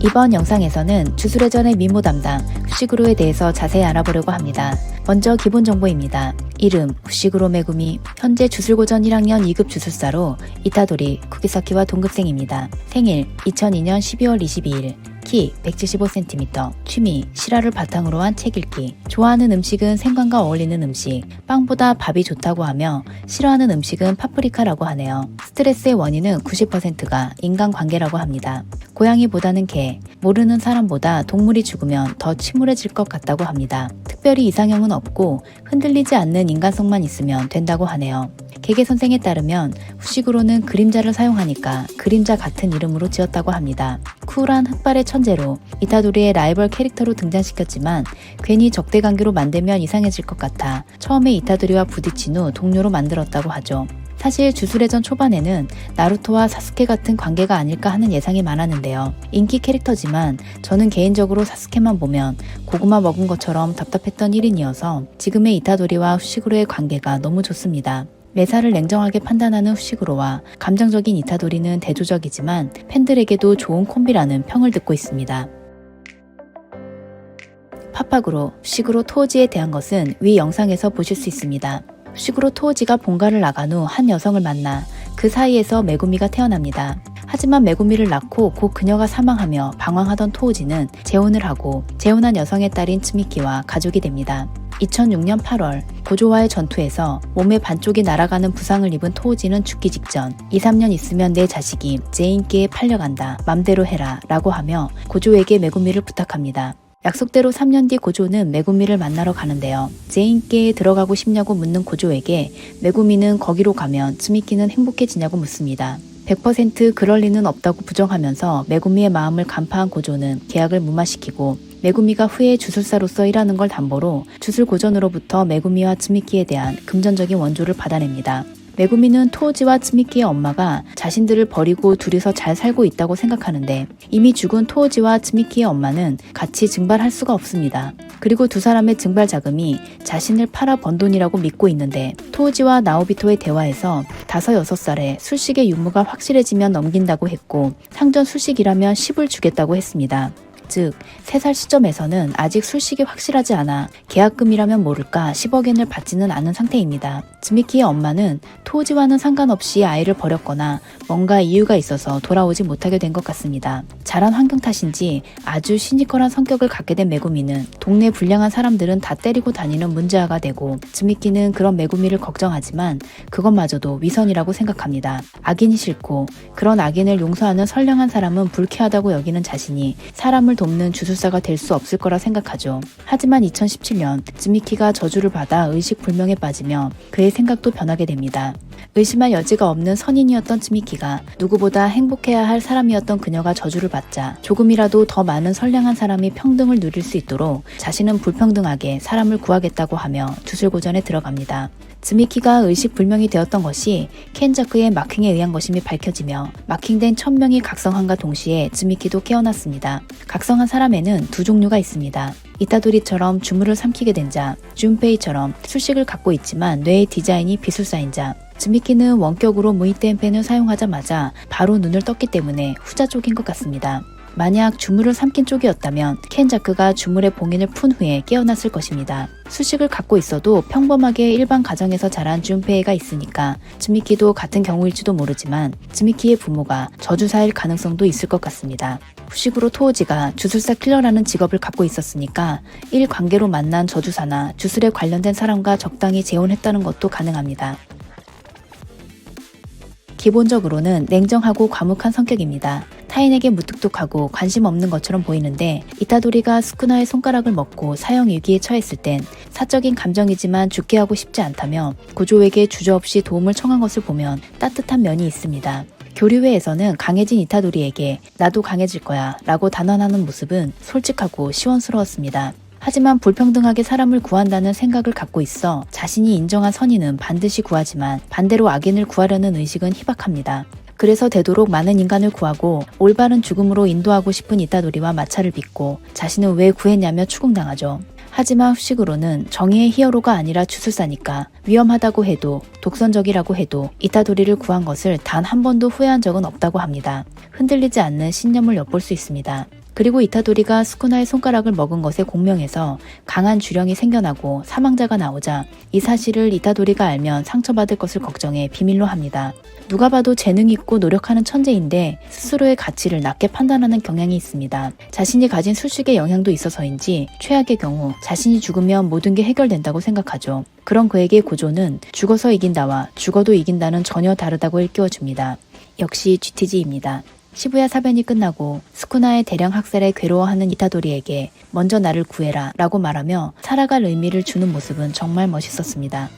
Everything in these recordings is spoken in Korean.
이번 영상에서는 주술회전의 미모 담당 후시구로에 대해서 자세히 알아보려고 합니다. 먼저 기본 정보입니다. 이름 후시구로 메구미, 현재 주술고전 1학년 2급 주술사로 이타도리 쿠기사키와 동급생입니다. 생일 2002년 12월 22일, 키 175cm, 취미 실화를 바탕으로 한 책 읽기, 좋아하는 음식은 생강과 어울리는 음식, 빵보다 밥이 좋다고 하며 싫어하는 음식은 파프리카라고 하네요. 스트레스의 원인은 90%가 인간관계라고 합니다. 고양이보다는 개, 모르는 사람보다 동물이 죽으면 더 침울해질 것 같다고 합니다. 특별히 이상형은 없고 흔들리지 않는 인간성만 있으면 된다고 하네요. 개개 선생에 따르면 후시구로는 그림자를 사용하니까 그림자 같은 이름으로 지었다고 합니다. 쿨한 흑발의 천재로 이타도리의 라이벌 캐릭터로 등장시켰지만 괜히 적대관계로 만들면 이상해질 것 같아 처음에 이타도리와 부딪힌 후 동료로 만들었다고 하죠. 사실 주술회전 초반에는 나루토와 사스케 같은 관계가 아닐까 하는 예상이 많았는데요. 인기 캐릭터지만 저는 개인적으로 사스케만 보면 고구마 먹은 것처럼 답답했던 1인이어서 지금의 이타도리와 후시구로의 관계가 너무 좋습니다. 매사를 냉정하게 판단하는 후시구로와 감정적인 이타도리는 대조적이지만 팬들에게도 좋은 콤비라는 평을 듣고 있습니다. 파파구로, 후시구로 토우지에 대한 것은 위 영상에서 보실 수 있습니다. 후시구로 토우지가 본가를 나간 후 한 여성을 만나 그 사이에서 메구미가 태어납니다. 하지만 메구미를 낳고 곧 그녀가 사망하며 방황하던 토우지는 재혼을 하고 재혼한 여성의 딸인 츠미키와 가족이 됩니다. 2006년 8월 고조와의 전투에서 몸의 반쪽이 날아가는 부상을 입은 토우지는 죽기 직전 2-3년 있으면 내 자식이 제인께에 팔려간다. 맘대로 해라 라고 하며 고조에게 메구미를 부탁합니다. 약속대로 3년 뒤 고조는 메구미를 만나러 가는데요. 제인께에 들어가고 싶냐고 묻는 고조에게 메구미는 거기로 가면 츠미키는 행복해지냐고 묻습니다. 100% 그럴 리는 없다고 부정하면서 메구미의 마음을 간파한 고조는 계약을 무마시키고 메구미가 후에 주술사로서 일하는 걸 담보로 주술고전으로부터 메구미와 츠미키에 대한 금전적인 원조를 받아냅니다. 메구미는 토우지와 츠미키의 엄마가 자신들을 버리고 둘이서 잘 살고 있다고 생각하는데 이미 죽은 토우지와 츠미키의 엄마는 같이 증발할 수가 없습니다. 그리고 두 사람의 증발 자금이 자신을 팔아 번 돈이라고 믿고 있는데 토우지와 나오비토의 대화에서 5-6살에 술식의 유무가 확실해지면 넘긴다고 했고 상전 술식이라면 10을 주겠다고 했습니다. 즉 3살 시점에서는 아직 술식이 확실하지 않아 계약금이라면 모를까 10억엔을 받지는 않은 상태입니다. 츠미키의 엄마는 토우지와는 상관없이 아이를 버렸거나 뭔가 이유가 있어서 돌아오지 못하게 된 것 같습니다. 자란 환경 탓인지 아주 시니컬한 성격을 갖게 된 메구미는 동네 불량한 사람들은 다 때리고 다니는 문제아가 되고 츠미키는 그런 메구미를 걱정하지만 그것마저도 위선이라고 생각합니다. 악인이 싫고 그런 악인을 용서하는 선량한 사람은 불쾌하다고 여기는 자신이 사람을 돕는 주술사가 될 수 없을 거라 생각하죠. 하지만 2017년 츠미키가 저주를 받아 의식불명에 빠지며 그의 생각도 변하게 됩니다. 의심할 여지가 없는 선인이었던 츠미키가 누구보다 행복해야 할 사람이었던 그녀가 저주를 받자 조금이라도 더 많은 선량한 사람이 평등을 누릴 수 있도록 자신은 불평등하게 사람을 구하겠다고 하며 주술고전에 들어갑니다. 츠미키가 의식불명이 되었던 것이 켄자크의 마킹에 의한 것임이 밝혀지며 마킹된 1000명이 각성함과 동시에 츠미키도 깨어났습니다. 각성한 사람에는 두 종류가 있습니다. 이타도리처럼 주물을 삼키게 된 자, 준페이처럼 술식을 갖고 있지만 뇌의 디자인이 비술사인 자. 츠미키는 원격으로 무이텐 펜을 사용하자마자 바로 눈을 떴기 때문에 후자 쪽인 것 같습니다. 만약 주물을 삼킨 쪽이었다면 켄자크가 주물의 봉인을 푼 후에 깨어났을 것입니다. 수식을 갖고 있어도 평범하게 일반 가정에서 자란 준페이가 있으니까 츠미키도 같은 경우일지도 모르지만 츠미키의 부모가 저주사일 가능성도 있을 것 같습니다. 후식으로 토우지가 주술사 킬러라는 직업을 갖고 있었으니까 일관계로 만난 저주사나 주술에 관련된 사람과 적당히 재혼했다는 것도 가능합니다. 기본적으로는 냉정하고 과묵한 성격입니다. 타인에게 무뚝뚝하고 관심 없는 것처럼 보이는데 이타도리가 스쿠나의 손가락을 먹고 사형 위기에 처했을 땐 사적인 감정이지만 죽게 하고 싶지 않다며 고조에게 주저없이 도움을 청한 것을 보면 따뜻한 면이 있습니다. 교류회에서는 강해진 이타도리에게 나도 강해질 거야 라고 단언하는 모습은 솔직하고 시원스러웠습니다. 하지만 불평등하게 사람을 구한다는 생각을 갖고 있어 자신이 인정한 선인은 반드시 구하지만 반대로 악인을 구하려는 의식은 희박합니다. 그래서 되도록 많은 인간을 구하고 올바른 죽음으로 인도하고 싶은 이타도리와 마찰을 빚고 자신은 왜 구했냐며 추궁당하죠. 하지만 후식으로는 정의의 히어로가 아니라 주술사니까 위험하다고 해도 독선적이라고 해도 이타도리를 구한 것을 단 한 번도 후회한 적은 없다고 합니다. 흔들리지 않는 신념을 엿볼 수 있습니다. 그리고 이타도리가 스쿠나의 손가락을 먹은 것에 공명해서 강한 주령이 생겨나고 사망자가 나오자 이 사실을 이타도리가 알면 상처받을 것을 걱정해 비밀로 합니다. 누가 봐도 재능 있고 노력하는 천재인데 스스로의 가치를 낮게 판단하는 경향이 있습니다. 자신이 가진 술식의 영향도 있어서인지 최악의 경우 자신이 죽으면 모든 게 해결된다고 생각하죠. 그런 그에게 고조는 죽어서 이긴다와 죽어도 이긴다는 전혀 다르다고 일깨워줍니다. 역시 GTG입니다. 시부야 사변이 끝나고 스쿠나의 대량 학살에 괴로워하는 이타도리에게 먼저 나를 구해라 라고 말하며 살아갈 의미를 주는 모습은 정말 멋있었습니다.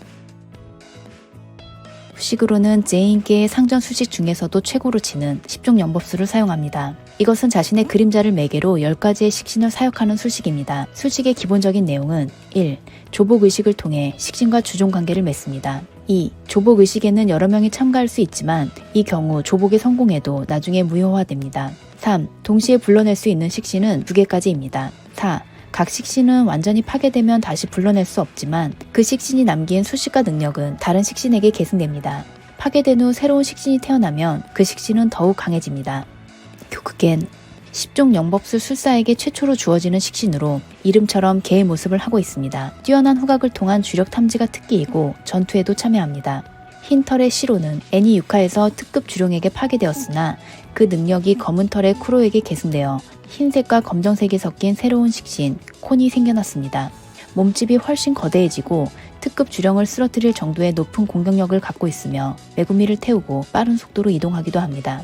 후식으로는 제인계의 상전 수식 중에서도 최고로 치는 10종 영법술을 사용합니다. 이것은 자신의 그림자를 매개로 10가지의 식신을 사역하는 술식입니다. 술식의 기본적인 내용은 1. 조복의식을 통해 식신과 주종관계를 맺습니다. 2. 조복의식에는 여러 명이 참가할 수 있지만 이 경우 조복에 성공해도 나중에 무효화됩니다. 3. 동시에 불러낼 수 있는 식신은 2개까지입니다. 4. 각 식신은 완전히 파괴되면 다시 불러낼 수 없지만 그 식신이 남긴 수식과 능력은 다른 식신에게 계승됩니다. 파괴된 후 새로운 식신이 태어나면 그 식신은 더욱 강해집니다. 교크겐 10종 영법술 술사에게 최초로 주어지는 식신으로 이름처럼 개의 모습을 하고 있습니다. 뛰어난 후각을 통한 주력 탐지가 특기이고 전투에도 참여합니다. 흰 털의 시로는 애니 유카에서 특급 주룡에게 파괴되었으나 그 능력이 검은 털의 쿠로에게 계승되어 흰색과 검정색이 섞인 새로운 식신 콘이 생겨났습니다. 몸집이 훨씬 거대해지고 특급 주령을 쓰러뜨릴 정도의 높은 공격력을 갖고 있으며 메구미를 태우고 빠른 속도로 이동하기도 합니다.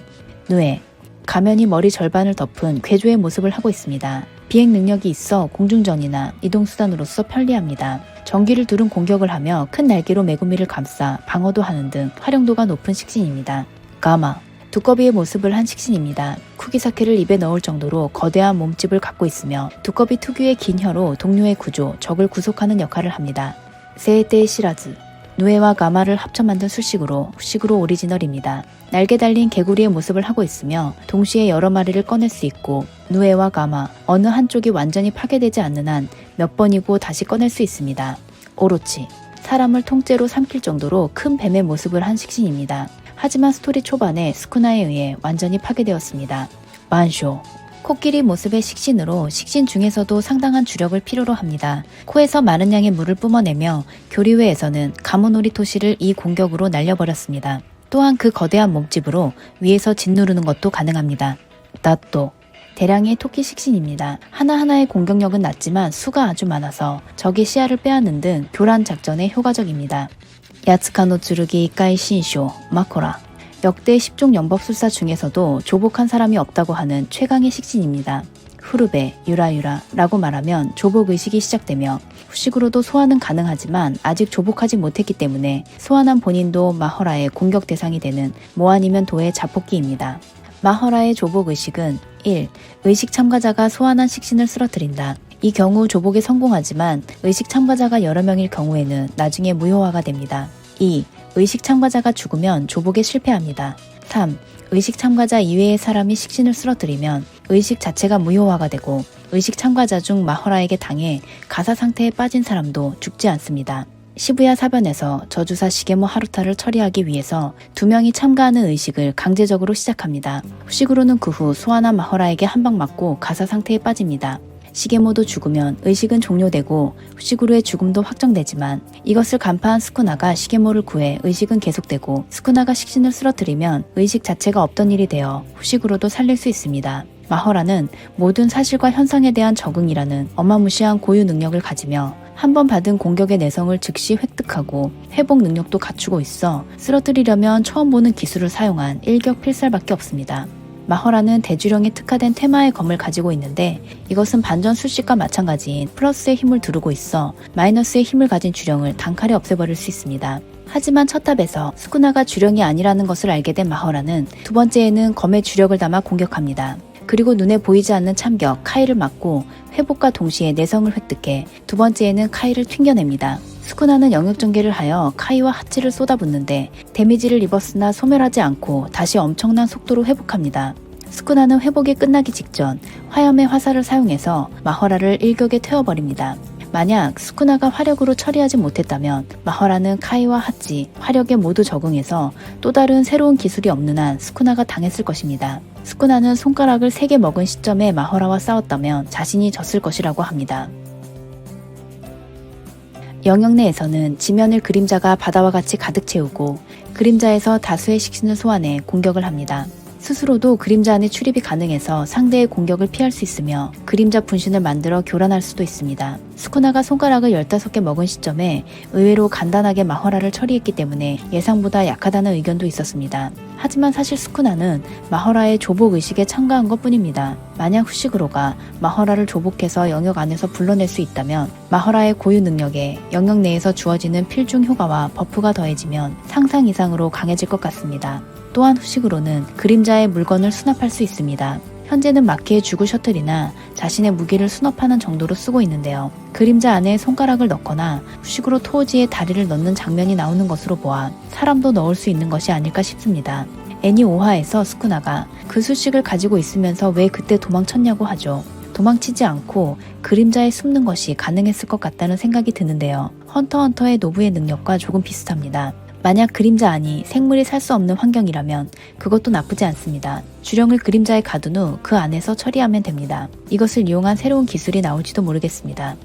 누에 가면이 머리 절반을 덮은 괴조의 모습을 하고 있습니다. 비행 능력이 있어 공중전이나 이동수단으로서 편리합니다. 전기를 두른 공격을 하며 큰 날개로 메구미를 감싸 방어도 하는 등 활용도가 높은 식신입니다. 가마 두꺼비의 모습을 한 식신입니다. 쿠기사케를 입에 넣을 정도로 거대한 몸집을 갖고 있으며 두꺼비 특유의 긴 혀로 동료의 구조, 적을 구속하는 역할을 합니다. 세에테의 시라즈 누에와 가마를 합쳐 만든 술식으로 후식으로 오리지널입니다. 날개 달린 개구리의 모습을 하고 있으며 동시에 여러 마리를 꺼낼 수 있고 누에와 가마 어느 한쪽이 완전히 파괴되지 않는 한 몇 번이고 다시 꺼낼 수 있습니다. 오로치 사람을 통째로 삼킬 정도로 큰 뱀의 모습을 한 식신입니다. 하지만 스토리 초반에 스쿠나에 의해 완전히 파괴되었습니다. 만쇼 코끼리 모습의 식신으로 식신 중에서도 상당한 주력을 필요로 합니다. 코에서 많은 양의 물을 뿜어내며 교리회에서는 가모노리 토시를 이 공격으로 날려버렸습니다. 또한 그 거대한 몸집으로 위에서 짓누르는 것도 가능합니다. 나또 대량의 토끼 식신입니다. 하나하나의 공격력은 낮지만 수가 아주 많아서 적의 시야를 빼앗는 등 교란 작전에 효과적입니다. 야츠카노 쯔르기 까이신쇼 마코라 역대 10종 영법술사 중에서도 조복한 사람이 없다고 하는 최강의 식신입니다. 후르베, 유라유라라고 말하면 조복의식이 시작되며 후식으로도 소환은 가능하지만 아직 조복하지 못했기 때문에 소환한 본인도 마허라의 공격 대상이 되는 모 아니면 도의 자폭기입니다. 마허라의 조복의식은 1. 의식 참가자가 소환한 식신을 쓰러뜨린다. 이 경우 조복에 성공하지만 의식 참가자가 여러 명일 경우에는 나중에 무효화가 됩니다. 2. 의식 참가자가 죽으면 조복에 실패합니다. 3. 의식 참가자 이외의 사람이 식신을 쓰러뜨리면 의식 자체가 무효화가 되고 의식 참가자 중 마허라에게 당해 가사 상태에 빠진 사람도 죽지 않습니다. 시부야 사변에서 저주사 시게모 하루타를 처리하기 위해서 2명이 참가하는 의식을 강제적으로 시작합니다. 후식으로는 그 후 소환한 마허라에게 한 방 맞고 가사 상태에 빠집니다. 시게모도 죽으면 의식은 종료되고 후식으로의 죽음도 확정되지만 이것을 간파한 스쿠나가 시게모를 구해 의식은 계속되고 스쿠나가 식신을 쓰러뜨리면 의식 자체가 없던 일이 되어 후식으로도 살릴 수 있습니다. 마허라는 모든 사실과 현상에 대한 적응이라는 어마무시한 고유 능력을 가지며 한 번 받은 공격의 내성을 즉시 획득하고 회복 능력도 갖추고 있어 쓰러뜨리려면 처음 보는 기술을 사용한 일격 필살밖에 없습니다. 마허라는 대주령에 특화된 테마의 검을 가지고 있는데 이것은 반전 술식과 마찬가지인 플러스의 힘을 두르고 있어 마이너스의 힘을 가진 주령을 단칼에 없애버릴 수 있습니다. 하지만 첫 탑에서 스쿠나가 주령이 아니라는 것을 알게 된 마허라는 두 번째에는 검의 주력을 담아 공격합니다. 그리고 눈에 보이지 않는 참격 카이를 맞고 회복과 동시에 내성을 획득해 두 번째에는 카이를 튕겨냅니다. 스쿠나는 영역전개를 하여 카이와 하치를 쏟아붓는데 데미지를 입었으나 소멸하지 않고 다시 엄청난 속도로 회복합니다. 스쿠나는 회복이 끝나기 직전 화염의 화살을 사용해서 마허라를 일격에 태워버립니다. 만약 스쿠나가 화력으로 처리하지 못했다면 마허라는 카이와 하치, 화력에 모두 적응해서 또 다른 새로운 기술이 없는 한 스쿠나가 당했을 것입니다. 스쿠나는 손가락을 3개 먹은 시점에 마허라와 싸웠다면 자신이 졌을 것이라고 합니다. 영역 내에서는 지면을 그림자가 바다와 같이 가득 채우고 그림자에서 다수의 식신을 소환해 공격을 합니다. 스스로도 그림자 안에 출입이 가능해서 상대의 공격을 피할 수 있으며 그림자 분신을 만들어 교란할 수도 있습니다. 스쿠나가 손가락을 15개 먹은 시점에 의외로 간단하게 마허라를 처리했기 때문에 예상보다 약하다는 의견도 있었습니다. 하지만 사실 스쿠나는 마허라의 조복 의식에 참가한 것 뿐입니다. 만약 후시그로가 마허라를 조복해서 영역 안에서 불러낼 수 있다면 마허라의 고유 능력에 영역 내에서 주어지는 필중 효과와 버프가 더해지면 상상 이상으로 강해질 것 같습니다. 또한 후식으로는 그림자의 물건을 수납할 수 있습니다. 현재는 마키의 주구 셔틀이나 자신의 무기를 수납하는 정도로 쓰고 있는데요. 그림자 안에 손가락을 넣거나 후식으로 토우지에 다리를 넣는 장면이 나오는 것으로 보아 사람도 넣을 수 있는 것이 아닐까 싶습니다. 애니 5화에서 스쿠나가 그 수식을 가지고 있으면서 왜 그때 도망쳤냐고 하죠. 도망치지 않고 그림자에 숨는 것이 가능했을 것 같다는 생각이 드는데요. 헌터헌터의 노부의 능력과 조금 비슷합니다. 만약 그림자 안이 생물이 살 수 없는 환경이라면 그것도 나쁘지 않습니다. 주령을 그림자에 가둔 후 그 안에서 처리하면 됩니다. 이것을 이용한 새로운 기술이 나올지도 모르겠습니다.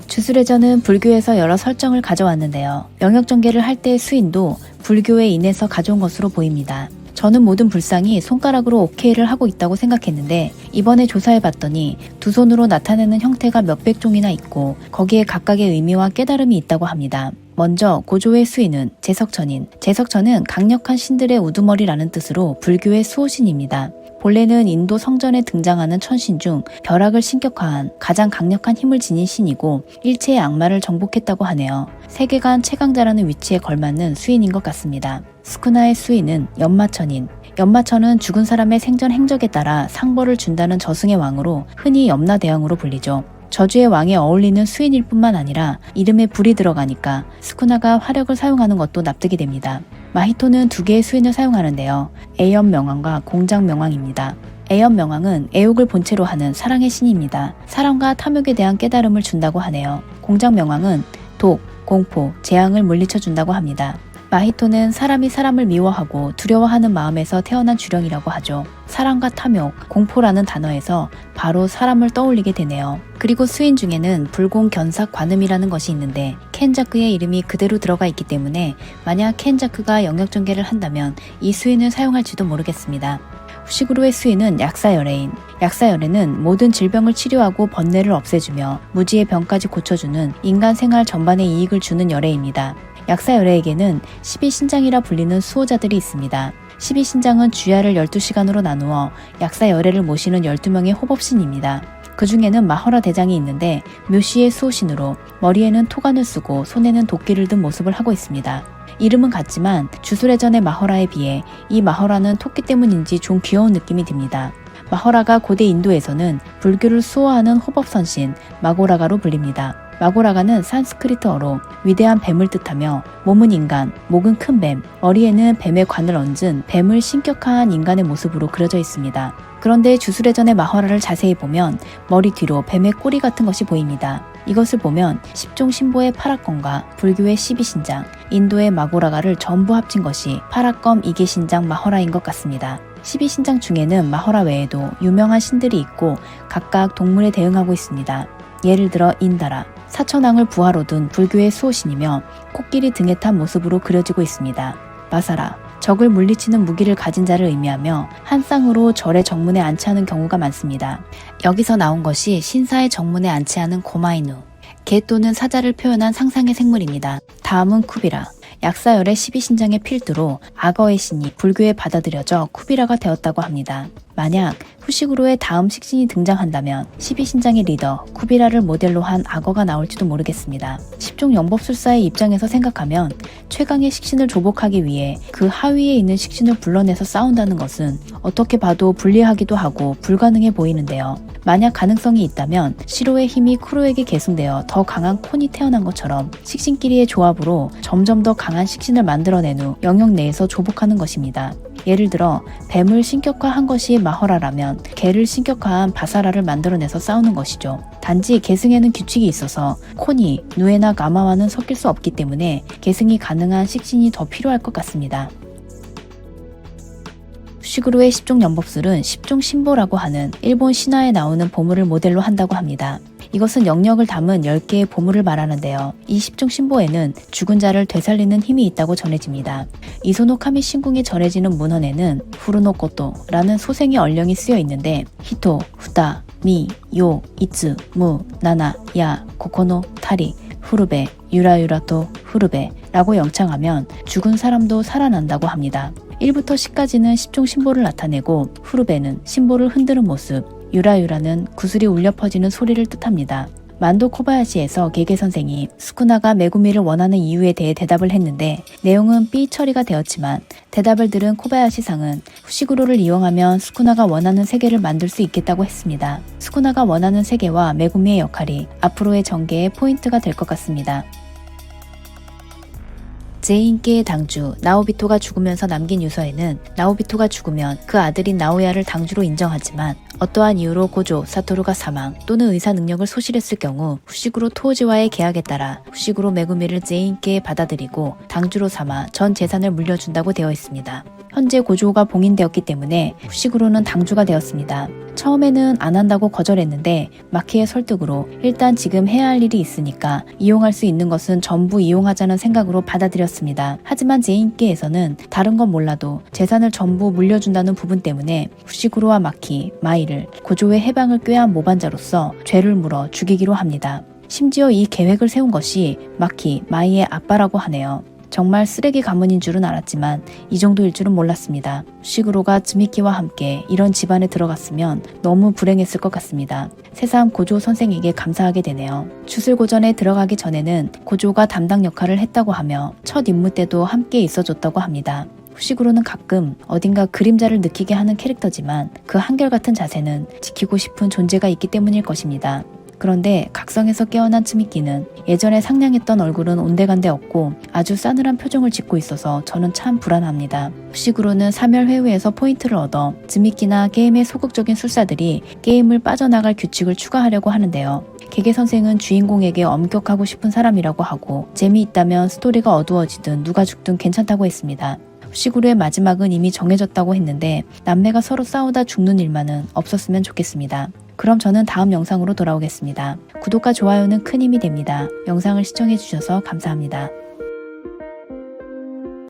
주술회전은 불교에서 여러 설정을 가져왔는데요. 영역 전개를 할 때의 수인도 불교에 인해서 가져온 것으로 보입니다. 저는 모든 불상이 손가락으로 오케이를 하고 있다고 생각했는데 이번에 조사해봤더니 두 손으로 나타내는 형태가 몇백 종이나 있고 거기에 각각의 의미와 깨달음이 있다고 합니다. 먼저 고조의 수인은 제석천인, 제석천은 강력한 신들의 우두머리라는 뜻으로 불교의 수호신입니다. 본래는 인도 성전에 등장하는 천신 중 벼락을 신격화한 가장 강력한 힘을 지닌 신이고 일체의 악마를 정복했다고 하네요. 세계관 최강자라는 위치에 걸맞는 수인인 것 같습니다. 스쿠나의 수인은 연마천인, 연마천은 죽은 사람의 생전 행적에 따라 상벌을 준다는 저승의 왕으로 흔히 염라대왕으로 불리죠. 저주의 왕에 어울리는 수인일 뿐만 아니라 이름에 불이 들어가니까 스쿠나가 화력을 사용하는 것도 납득이 됩니다. 마히토는 2개의 수인을 사용하는데요. 애연 명왕과 공장 명왕입니다. 애연 명왕은 애욕을 본체로 하는 사랑의 신입니다. 사랑과 탐욕에 대한 깨달음을 준다고 하네요. 공장 명왕은 독, 공포, 재앙을 물리쳐 준다고 합니다. 마히토는 사람이 사람을 미워하고 두려워하는 마음에서 태어난 주령이라고 하죠. 사랑과 탐욕, 공포라는 단어에서 바로 사람을 떠올리게 되네요. 그리고 수인 중에는 불공, 견삭, 관음이라는 것이 있는데 켄자크의 이름이 그대로 들어가 있기 때문에 만약 켄자크가 영역 전개를 한다면 이 수인을 사용할지도 모르겠습니다. 후시그로의 수인은 약사열애인, 약사열애는 모든 질병을 치료하고 번뇌를 없애주며 무지의 병까지 고쳐주는 인간 생활 전반에 이익을 주는 열애입니다. 약사열애에게는 12신장이라 불리는 수호자들이 있습니다. 12신장은 주야를 12시간으로 나누어 약사열애를 모시는 12명의 호법신입니다. 그 중에는 마허라 대장이 있는데 묘시의 수호신으로 머리에는 토관을 쓰고 손에는 도끼를 든 모습을 하고 있습니다. 이름은 같지만 주술회전의 마허라에 비해 이 마허라는 토끼 때문인지 좀 귀여운 느낌이 듭니다. 마허라가 고대 인도에서는 불교를 수호하는 호법선신 마고라가로 불립니다. 마고라가는 산스크리트어로 위대한 뱀을 뜻하며 몸은 인간, 목은 큰 뱀, 머리에는 뱀의 관을 얹은 뱀을 신격화한 인간의 모습으로 그려져 있습니다. 그런데 주술회전의 마허라를 자세히 보면 머리 뒤로 뱀의 꼬리 같은 것이 보입니다. 이것을 보면 십종 신보의 파라건과 불교의 12신장, 인도의 마고라가를 전부 합친 것이 파라건 이계신장 마허라인 것 같습니다. 12신장 중에는 마허라 외에도 유명한 신들이 있고 각각 동물에 대응하고 있습니다. 예를 들어 인다라, 사천왕을 부하로 둔 불교의 수호신이며 코끼리 등에 탄 모습으로 그려지고 있습니다. 마사라, 적을 물리치는 무기를 가진 자를 의미하며 한 쌍으로 절의 정문에 안치하는 경우가 많습니다. 여기서 나온 것이 신사의 정문에 안치하는 고마이누, 개 또는 사자를 표현한 상상의 생물입니다. 다음은 쿠비라, 약사열의 12신장의 필두로 악어의 신이 불교에 받아들여져 쿠비라가 되었다고 합니다. 만약 후식으로의 다음 식신이 등장한다면 12신장의 리더 쿠비라를 모델로 한 악어가 나올지도 모르겠습니다. 10종 영법술사의 입장에서 생각하면 최강의 식신을 조복하기 위해 그 하위에 있는 식신을 불러내서 싸운다는 것은 어떻게 봐도 불리하기도 하고 불가능해 보이는데요. 만약 가능성이 있다면 시로의 힘이 쿠로에게 계승되어 더 강한 콘이 태어난 것처럼 식신끼리의 조합으로 점점 더 강한 식신을 만들어낸 후 영역 내에서 조복하는 것입니다. 예를 들어 뱀을 신격화한 것이 마허라라면 개를 신격화한 바사라를 만들어내서 싸우는 것이죠. 단지 계승에는 규칙이 있어서 코니, 누에나 가마와는 섞일 수 없기 때문에 계승이 가능한 식신이 더 필요할 것 같습니다. 푸시그로의 10종 연법술은 10종 신보라고 하는 일본 신화에 나오는 보물을 모델로 한다고 합니다. 이것은 영역을 담은 10개의 보물을 말하는데요. 이 10종 신보에는 죽은 자를 되살리는 힘이 있다고 전해집니다. 이소노 카미 신궁에 전해지는 문헌에는 후르노코토라는 소생의 얼령이 쓰여 있는데 히토, 후다, 미, 요, 이츠, 무, 나나, 야, 코코노, 타리, 후르베, 유라유라토, 후르베 라고 영창하면 죽은 사람도 살아난다고 합니다. 1부터 10까지는 10종 신보를 나타내고 후르베는 신보를 흔드는 모습, 유라유라는 구슬이 울려 퍼지는 소리를 뜻합니다. 만도 코바야시에서 게게 선생이 스쿠나가 메구미를 원하는 이유에 대해 대답을 했는데 내용은 삐 처리가 되었지만 대답을 들은 코바야시 상은 후시그로를 이용하면 스쿠나가 원하는 세계를 만들 수 있겠다고 했습니다. 스쿠나가 원하는 세계와 메구미의 역할이 앞으로의 전개의 포인트가 될 것 같습니다. 제2인계의 당주 나오비토가 죽으면서 남긴 유서에는 나오비토가 죽으면 그 아들인 나오야를 당주로 인정하지만 어떠한 이유로 고조 사토루가 사망 또는 의사 능력을 소실했을 경우 후시그로 토오지와의 계약에 따라 후시그로 메구미를 제2인계에 받아들이고 당주로 삼아 전 재산을 물려준다고 되어 있습니다. 현재 고조가 봉인되었기 때문에 후시그로는 당주가 되었습니다. 처음에는 안 한다고 거절했는데 마키의 설득으로 일단 지금 해야 할 일이 있으니까 이용할 수 있는 것은 전부 이용하자는 생각으로 받아들였습니다. 하지만 제2인계에서는 다른 건 몰라도 재산을 전부 물려준다는 부분 때문에 후시그로와 마키, 마이를 고조의 해방을 꾀한 모반자로서 죄를 물어 죽이기로 합니다. 심지어 이 계획을 세운 것이 마키, 마이의 아빠라고 하네요. 정말 쓰레기 가문인 줄은 알았지만 이 정도일 줄은 몰랐습니다. 후시그로가 즈미키와 함께 이런 집안에 들어갔으면 너무 불행했을 것 같습니다. 새삼 고조 선생에게 감사하게 되네요. 주술고전에 들어가기 전에는 고조가 담당 역할을 했다고 하며 첫 임무 때도 함께 있어줬다고 합니다. 후시그로는 가끔 어딘가 그림자를 느끼게 하는 캐릭터지만 그 한결같은 자세는 지키고 싶은 존재가 있기 때문일 것입니다. 그런데 각성에서 깨어난 츠미키는 예전에 상냥했던 얼굴은 온데간데 없고 아주 싸늘한 표정을 짓고 있어서 저는 참 불안합니다. 후시그로는 사멸회의에서 포인트를 얻어 츠미키나 게임의 소극적인 술사들이 게임을 빠져나갈 규칙을 추가하려고 하는데요. 게게 선생은 주인공에게 엄격하고 싶은 사람이라고 하고 재미있다면 스토리가 어두워지든 누가 죽든 괜찮다고 했습니다. 후시그로의 마지막은 이미 정해졌다고 했는데 남매가 서로 싸우다 죽는 일만은 없었으면 좋겠습니다. 그럼 저는 다음 영상으로 돌아오겠습니다. 구독과 좋아요는 큰 힘이 됩니다. 영상을 시청해주셔서 감사합니다.